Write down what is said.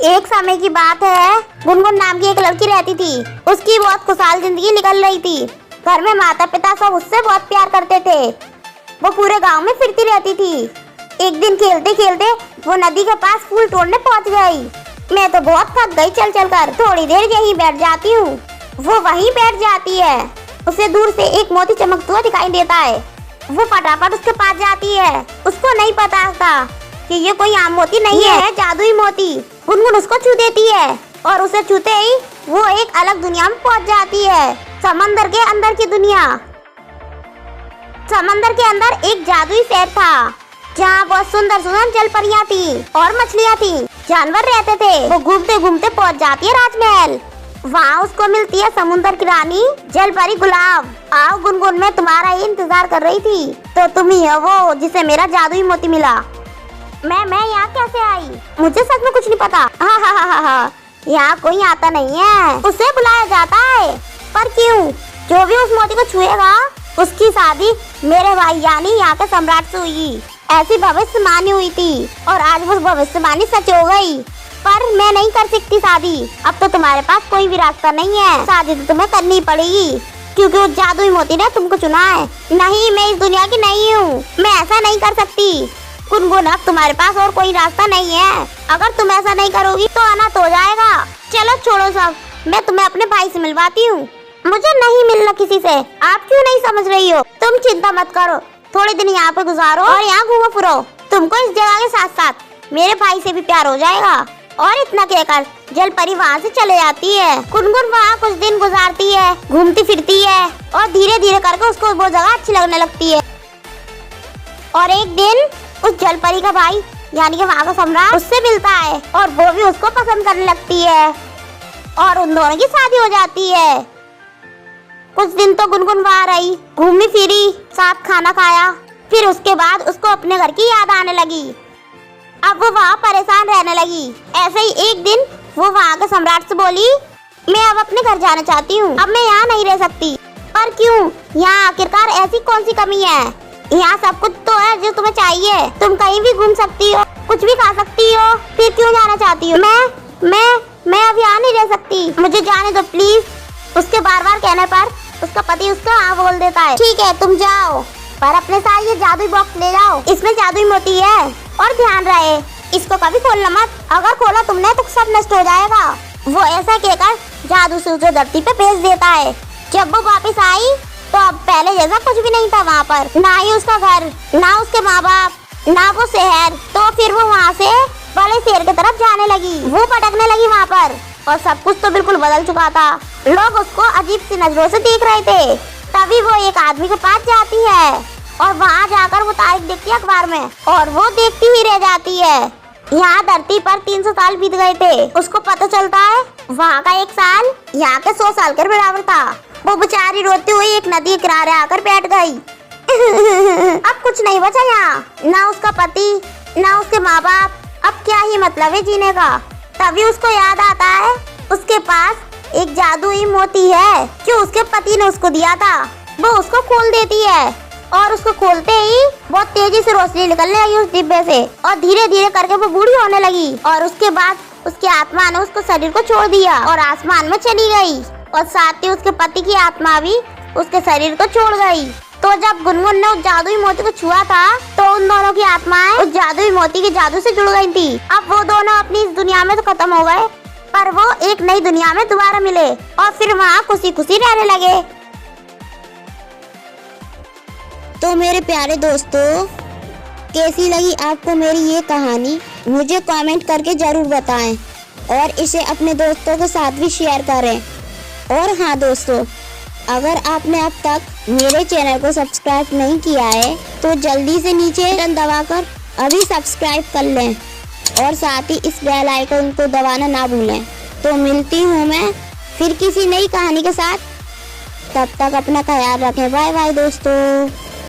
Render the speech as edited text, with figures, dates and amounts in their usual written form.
एक समय की बात है, गुनगुन नाम की एक लड़की रहती थी। उसकी बहुत खुशहाल जिंदगी निकल रही थी। घर में माता पिता सब उससे बहुत प्यार करते थे। वो पूरे गांव में फिरती रहती थी। एक दिन खेलते खेलते वो नदी के पास फूल तोड़ने पहुंच गई। मैं तो बहुत थक गई चल चल कर, थोड़ी देर यहीं बैठ जाती हूँ। वो वहीं बैठ जाती है। उसे दूर से एक मोती चमकता हुआ दिखाई देता है। वो फटाफट उसके पास जाती है। उसको नहीं पता था कि ये कोई आम मोती नहीं है, जादुई मोती। गुनगुन उसको छू देती है और उसे छूते ही वो एक अलग दुनिया में पहुंच जाती है। समंदर के अंदर की दुनिया। समंदर के अंदर एक जादुई शहर था, जहाँ बहुत सुंदर सुंदर जल परियां थी और मछलियाँ थी, जानवर रहते थे। वो घूमते घूमते पहुंच जाती है राजमहल। वहाँ उसको मिलती है समुंदर की रानी जल परी गुलाब। आओ गुनगुन, मैं तुम्हारा ही इंतजार कर रही थी। तो तुम ही हो वो जिसे मेरा जादुई मोती मिला। मैं यहाँ कैसे आई? मुझे सच में कुछ नहीं पता। हाँ, यहाँ कोई आता नहीं है, उसे बुलाया जाता है। पर क्यों? जो भी उस मोती को छुएगा उसकी शादी मेरे भाई यानी यहाँ के सम्राट से हुई। ऐसी भविष्यवाणी हुई थी और आज वो भविष्यवाणी सच हो गई। पर मैं नहीं कर सकती शादी। अब तो तुम्हारे पास कोई भी रास्ता नहीं है। शादी तो तुम्हें करनी पड़ेगी क्योंकि उस जादुई मोती ने तुमको चुना है। नहीं, मैं इस दुनिया की नहीं हूँ, मैं ऐसा नहीं कर सकती। गुनगुन, अब तुम्हारे पास और कोई रास्ता नहीं है। अगर तुम ऐसा नहीं करोगी तो अनाथ हो जाएगा। चलो छोड़ो सब, मैं तुम्हें अपने भाई से मिलवाती हूँ। मुझे नहीं मिलना किसी से। आप क्यों नहीं समझ रही हो? तुम चिंता मत करो, थोड़े दिन यहाँ पे गुजारो और यहाँ घूमो फिरो। तुमको इस जगह के साथ साथ मेरे भाई से भी प्यार हो जाएगा। और इतना कहकर जल परी वहाँ से चले जाती है। गुनगुन वहाँ कुछ दिन गुजारती है, घूमती फिरती है और धीरे धीरे करके उसको वो जगह अच्छी लगने लगती है। और एक दिन उस जल परी का भाई यानी कि वहाँ का सम्राट उससे मिलता है और वो भी उसको पसंद करने लगती है और उन दोनों की शादी हो जाती है। कुछ दिन तो गुनगुन वहाँ रही, घूमी फिरी, साथ खाना खाया। फिर उसके बाद उसको अपने घर की याद आने लगी। अब वो वहाँ परेशान रहने लगी। ऐसे ही एक दिन वो वहाँ के सम्राट से बोली, मैं अब अपने घर जाना चाहती हूँ, अब मैं यहाँ नहीं रह सकती। पर क्यों? यहाँ आखिरकार ऐसी कौन सी कमी है? यहाँ सब कुछ तो है जो तुम्हें चाहिए। तुम कहीं भी घूम सकती हो, कुछ भी खा सकती हो, फिर क्यों जाना चाहती हो? मैं अब यहाँ नहीं रह सकती, मुझे जाने दो प्लीज। उसके बार बार कहने पर उसका पति उसका हाँ बोल देता है। ठीक है तुम जाओ, पर अपने साथ ये जादुई बॉक्स ले जाओ, इसमें जादुई मोती है। और ध्यान रहे इसको कभी खोलना मत, अगर खोला तुमने तो सब नष्ट हो जाएगा। वो ऐसा कहकर जादू से उसे धरती पे भेज देता है। जब वो वापस आई तो अब पहले जैसा कुछ भी नहीं था वहाँ पर, ना ही उसका घर, ना उसके माँ बाप, ना वो शहर। तो फिर वो वहाँ से बड़े शहर की तरफ जाने लगी। वो भटकने लगी वहाँ पर और सब कुछ तो बिल्कुल बदल चुका था। लोग उसको अजीब सी नजरों से देख रहे थे। तभी वो एक आदमी के पास जाती है और वहाँ जाकर वो तारीख देखती है अखबार में और वो देखती ही रह जाती है। यहाँ धरती पर 300 साल बीत गए थे। उसको पता चलता है वहाँ का एक साल यहाँ के 100 साल के बराबर था। वो बेचारी रोती हुई एक नदी के किनारे आकर बैठ गई। अब कुछ नहीं बचा यहाँ, ना उसका पति, ना उसके माँ बाप। अब क्या ही मतलब है जीने का। तभी उसको याद आता है उसके पास एक जादुई मोती है जो उसके पति ने उसको दिया था। वो उसको खोल देती है और उसको खोलते ही बहुत तेजी से रोशनी निकलने लगी उस डिब्बे से और धीरे धीरे करके वो बूढ़ी होने लगी। और उसके बाद उसकी आत्मा ने उसको शरीर को छोड़ दिया और आसमान में चली गई और साथ ही उसके पति की आत्मा भी उसके शरीर को छोड़ गई। तो जब गुनगुन ने उस जादुई मोती को छुआ था तो उन दोनों की आत्माएं उस जादुई मोती के जादू से जुड़ गई थी। अब वो दोनों अपनी इस दुनिया में तो खत्म हो गए, पर वो एक नई दुनिया में दोबारा मिले और फिर वहाँ खुशी खुशी रहने लगे। तो मेरे प्यारे दोस्तों, कैसी लगी आपको मेरी ये कहानी? मुझे कमेंट करके जरूर बताएं और इसे अपने दोस्तों के साथ भी शेयर करें। और हाँ दोस्तों, अगर आपने अब तक मेरे चैनल को सब्सक्राइब नहीं किया है तो जल्दी से नीचे बटन दबाकर अभी सब्सक्राइब कर लें और साथ ही इस बेल आइकन को दबाना ना भूलें। तो मिलती हूँ मैं फिर किसी नई कहानी के साथ। तब तक अपना ख्याल रखें। बाय बाय दोस्तों।